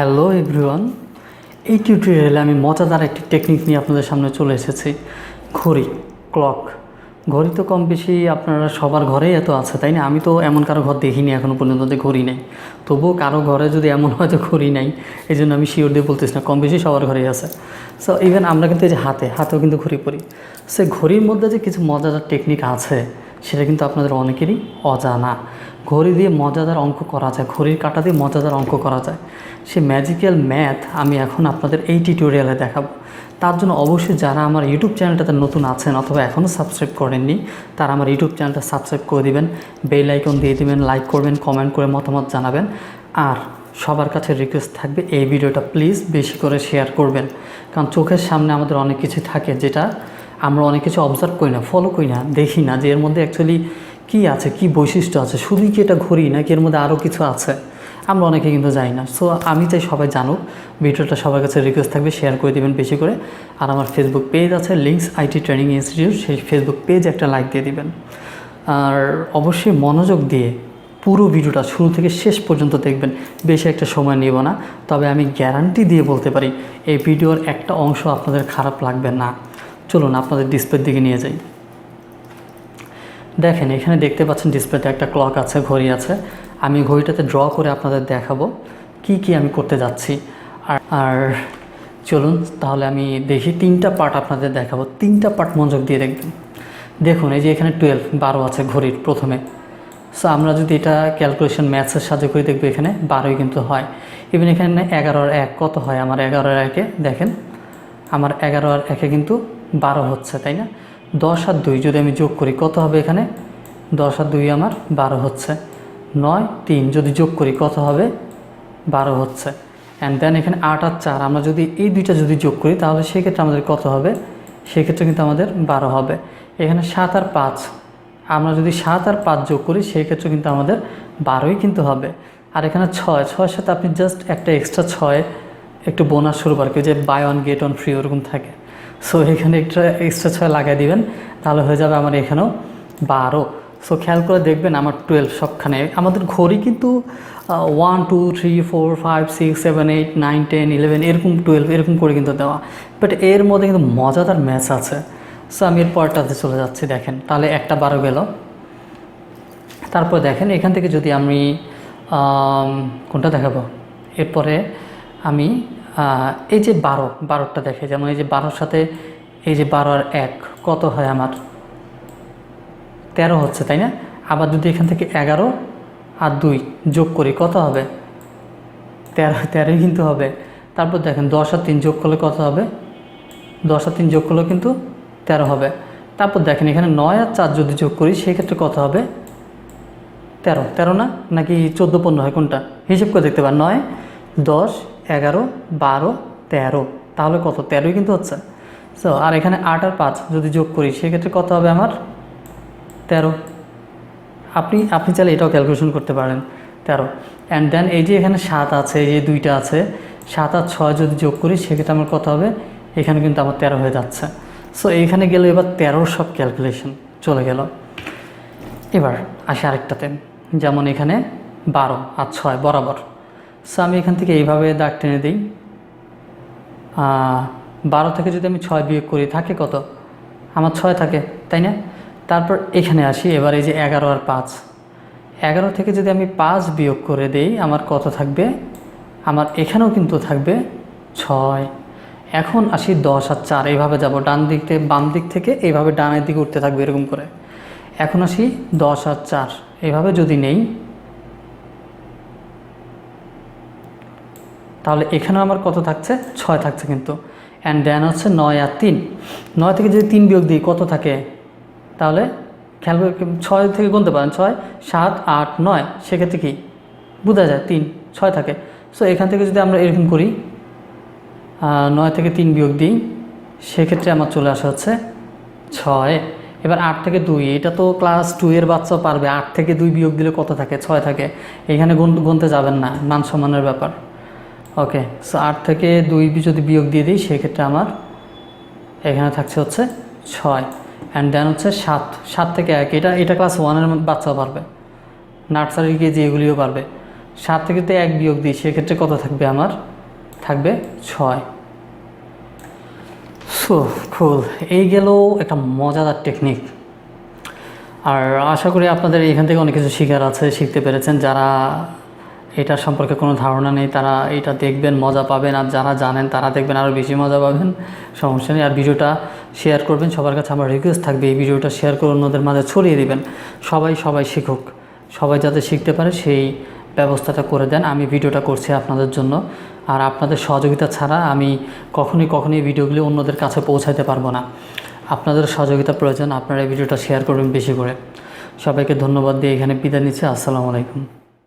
Hello everyone, এই টিউটোরিয়ালে আমি মজাদার একটি টেকনিক নিয়ে আপনাদের সামনে চলে এসেছি। ঘড়ি, ক্লক। ঘড়ি তো কম বেশি আপনারা সবার ঘরেই এত আছে, তাই না? আমি তো এমন কারো ঘর দেখিনি এখনও পর্যন্ত যে ঘড়ি নেই। তবুও কারো ঘরে যদি এমন হয় যে ঘড়ি নেই, এই জন্য আমি শিওর দিয়ে বলতেছি না, কম বেশি সবার ঘরেই আছে। সো ইভেন আমরা কিন্তু এই যে হাতেও কিন্তু ঘড়ি পরি। সে ঘড়ির মধ্যে যে কিছু মজাদার টেকনিক আছে সেটা কিন্তু আপনাদের অনেকেরই অজানা। ঘড়ি দিয়ে মজাদার অঙ্ক করা যায়, ঘড়ির কাঁটা দিয়ে মজাদার অঙ্ক করা যায়। সে ম্যাজিক্যাল ম্যাথ আমি এখন আপনাদের এই টিউটোরিয়ালে দেখাবো। তার জন্য অবশ্যই যারা আমার ইউটিউব চ্যানেলটাতে নতুন আছেন অথবা এখনও সাবস্ক্রাইব করেননি, তারা আমার ইউটিউব চ্যানেলটা সাবস্ক্রাইব করে দিবেন, বেল আইকন দিয়ে দিবেন, লাইক করবেন, কমেন্ট করে মতামত জানাবেন। আর সবার কাছে রিকোয়েস্ট থাকবে এই ভিডিওটা প্লিজ বেশি করে শেয়ার করবেন, কারণ চোখের সামনে আমাদের অনেক কিছু থাকে যেটা আমরা অনেক কিছু অবজার্ভ করি না, ফলো করি না, দেখি না যে এর মধ্যে অ্যাকচুয়ালি কী আছে, কী বৈশিষ্ট্য আছে, শুধুই কি এটা ঘড়ি নাকি এর মধ্যে আরও কিছু আছে, আমরা অনেকে কিন্তু জানি না। সো আমি চাই সবাই জানুক, ভিডিওটা সবার কাছে রিকোয়েস্ট থাকবে শেয়ার করে দেবেন বেশি করে। আর আমার ফেসবুক পেজ আছে লিঙ্কস আইটি ট্রেনিং ইনস্টিটিউট, সেই ফেসবুক পেজ একটা লাইক দিয়ে দিবেন। আর অবশ্যই মনোযোগ দিয়ে পুরো ভিডিওটা শুরু থেকে শেষ পর্যন্ত দেখবেন, বেশি একটা সময় নেব না। তবে আমি গ্যারান্টি দিয়ে বলতে পারি এই ভিডিওর একটা অংশ আপনাদের খারাপ লাগবে না। চলুন আপনাদের ডিসপ্লের দিকে নিয়ে যাই। দেখেন এখানে দেখতে পাচ্ছেন ডিসপ্লেতে একটা ক্লক আছে, ঘড়ি আছে। আমি ঘড়িটাতে ড্র করে আপনাদের দেখাবো কি আমি করতে যাচ্ছি। আর চলুন তাহলে আমি দেখি, তিনটা পার্ট আপনাদের দেখাবো, তিনটা পার্ট মনোযোগ দিয়ে দেখবেন। দেখুন এই যে এখানে 12 আছে ঘড়ির প্রথমে। সো আমরা যদি এটা ক্যালকুলেশন ম্যাথসের সাহায্যে করে দেখবো, এখানে 12ই কিন্তু হয়। ইভেন এখানে 11 আর 1 কত হয়, আমার 11 আর 1-এ দেখেন, আমার 11 আর 1-এ কিন্তু 12 হচ্ছে, তাই না? 10 আর 2 যদি আমি যোগ করি কত হবে, এখানে 10 আর 2 আমার 12 হচ্ছে। 9, 3 যদি যোগ করি কত হবে, 12 হচ্ছে। অ্যান্ড দেন এখানে 8 আর 4 আমরা যদি এই দুইটা যদি যোগ করি তাহলে সেক্ষেত্রে আমাদের কত হবে, সেক্ষেত্রে কিন্তু আমাদের 12 হবে। এখানে 7 আর 5 আমরা যদি 7 আর 5 যোগ করি সেই ক্ষেত্রে কিন্তু আমাদের 12ই কিন্তু হবে। আর এখানে 6-6-এর সাথে আপনি জাস্ট একটা এক্সট্রা 6 একটু বোনাস শুরু করে, যে buy one get one free ওরকম থাকে। সো এখানে একটা এক্সট্রা 6 লাগাই দিবেন, তাহলে হয়ে যাবে আমার এখানেও 12। সো খেয়াল করে দেখবেন আমার 12 সবখানে। আমাদের ঘড়ি কিন্তু 1 2 3 4 5 6 7 8 9 10 11 এরকম 12 এরকম করে কিন্তু দেওয়া, বাট এর মধ্যে কিন্তু মজাদার ম্যাচ আছে। সো আমি এর পরটাতে চলে যাচ্ছি। দেখেন তাহলে একটা 12 গেল। তারপর দেখেন এখান থেকে যদি আমি কোনটা দেখাবো, এরপরে আমি এই যে 12টা দেখে, যেমন এই যে 12-র সাথে এই যে 12 আর 1 কত হয়, আমার 13 হচ্ছে, তাই না? আবার যদি এখান থেকে 11 আর 2 যোগ করি কত হবে, 13 কিন্তু হবে। তারপর দেখেন 10 আর 3 যোগ করলে কত হবে, 10 আর 3 যোগ করলেও কিন্তু 13 হবে। তারপর দেখেন এখানে 9 আর 4 যদি যোগ করি সেক্ষেত্রে কত হবে, 13 না, নাকি 14-15 হয়, কোনটা হিসেব করে দেখতে পারেন। 9 10 11 12 13, তাহলে কত, 13ই কিন্তু হচ্ছে। সো আর এখানে 8 আর 5 যদি যোগ করি সেক্ষেত্রে কত হবে, আমার 13। আপনি চাইলে এটাও ক্যালকুলেশন করতে পারেন, 13। অ্যান্ড দেন এই যে এখানে 7 আছে, এই যে 2টা আছে, 7 আর 6 যদি যোগ করি সেক্ষেত্রে আমার কত হবে, এখানে কিন্তু আমার 13 হয়ে যাচ্ছে। সো এইখানে গেলে এবার 13 সব ক্যালকুলেশন চলে গেল। এবার আসি আরেকটাতে, যেমন এখানে 12 আর 6 বরাবর। সো আমি এখান থেকে এইভাবে দাগ টেনে দিই। 12 থেকে যদি আমি 6 বিয়োগ করি থাকে কত, আমার 6 থাকে, তাই না? তারপর এখানে আসি, এবার এই যে 11 আর 5, 11 থেকে যদি আমি 5 বিয়োগ করে দেই আমার কত থাকবে, আমার এখানেও কিন্তু থাকবে 6। এখন আসি 10 আর 4, এইভাবে যাব ডান দিক থেকে বাম দিক থেকে এইভাবে ডানের দিকে উঠতে থাকবে এরকম করে। এখন আসি 10 আর 4, এইভাবে যদি নেই তাহলে এখানেও আমার কত থাকছে, 6 থাকছে কিন্তু। অ্যান্ড দেন হচ্ছে 9 আর 3, 9 থেকে যদি 3 বিয়োগ দিই কত থাকে, তাহলে খেয়াল করে 6 থেকে গুনতে পারেন, 6 7 8 9, সেক্ষেত্রে কি বোঝা যায় 3 6 থাকে। সো এখান থেকে যদি আমরা এরকম করি 9 থেকে 3 বিয়োগ দিই সেক্ষেত্রে আমার চলে আসা হচ্ছে 6। এবার 8 থেকে 2, এটা তো ক্লাস 2 এর বাচ্চাও পারবে, 8 থেকে 2 বিয়োগ দিলে কত থাকে, 6 থাকে। এখানে গুনতে যাবেন না, মান সম্মানের ব্যাপার। ওকে, সো 8 থেকে 2 যদি বিয়োগ দিয়ে দিই সেক্ষেত্রে আমার এখানে থাকছে হচ্ছে 6। অ্যান্ড দেন হচ্ছে 7 থেকে 1, এটা ক্লাস 1-এর বাচ্চাও পারবে, নার্সারি কেজি এগুলিও পারবে। 7 থেকে তো 1 বিয়োগ দিই, সেক্ষেত্রে কত থাকবে আমার? থাকবে 6। সো কুল, এই গেল একটা মজাদার টেকনিক। আর আশা করি আপনাদের এখান থেকে অনেক কিছু শেখার আছে, শিখতে পেরেছেন। যারা এটার সম্পর্কে কোনো ধারণা নেই তারা এটা দেখবেন, মজা পাবেন। আর যারা জানেন তারা দেখবেন আরও বেশি মজা পাবেন। সমস্যা নেই। আর ভিডিওটা শেয়ার করবেন। সবার কাছে আমার রিকোয়েস্ট থাকবে এই ভিডিওটা শেয়ার করে অন্যদের মাঝে ছড়িয়ে দিবেন। সবাই শিখুক, সবাই যাতে শিখতে পারে সেই ব্যবস্থাটা করে দেন। আমি ভিডিওটা করছি আপনাদের জন্য। আর আপনাদের সহযোগিতা ছাড়া আমি কখনোই ভিডিওগুলি অন্যদের কাছে পৌঁছাতে পারবো না। আপনাদের সহযোগিতা প্রয়োজন। আপনারা এই ভিডিওটা শেয়ার করবেন বেশি করে। সবাইকে ধন্যবাদ দিয়ে এখানে বিদায় নিচ্ছি। আসসালামু আলাইকুম।